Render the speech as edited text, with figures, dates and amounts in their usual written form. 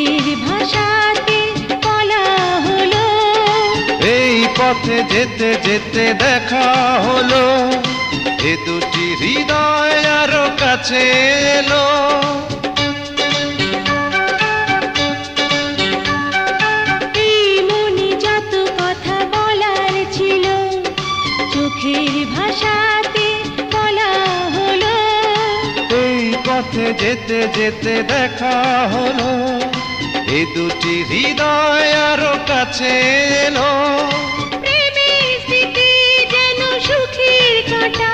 চোখের ভাষাতে বলা হলো, এই পথে যেতে যেতে দেখা হলো, এ দুটি হৃদয় আরো কাছে এলো। এই মনে যত কথা বলার ছিল চোখের ভাষাতে বলা হলো, এই পথে যেতে যেতে দেখা হলো, এ দুটি হৃদয় আরো কাছে এলো। প্রেমের স্মৃতি যেন সুখের কাঁটা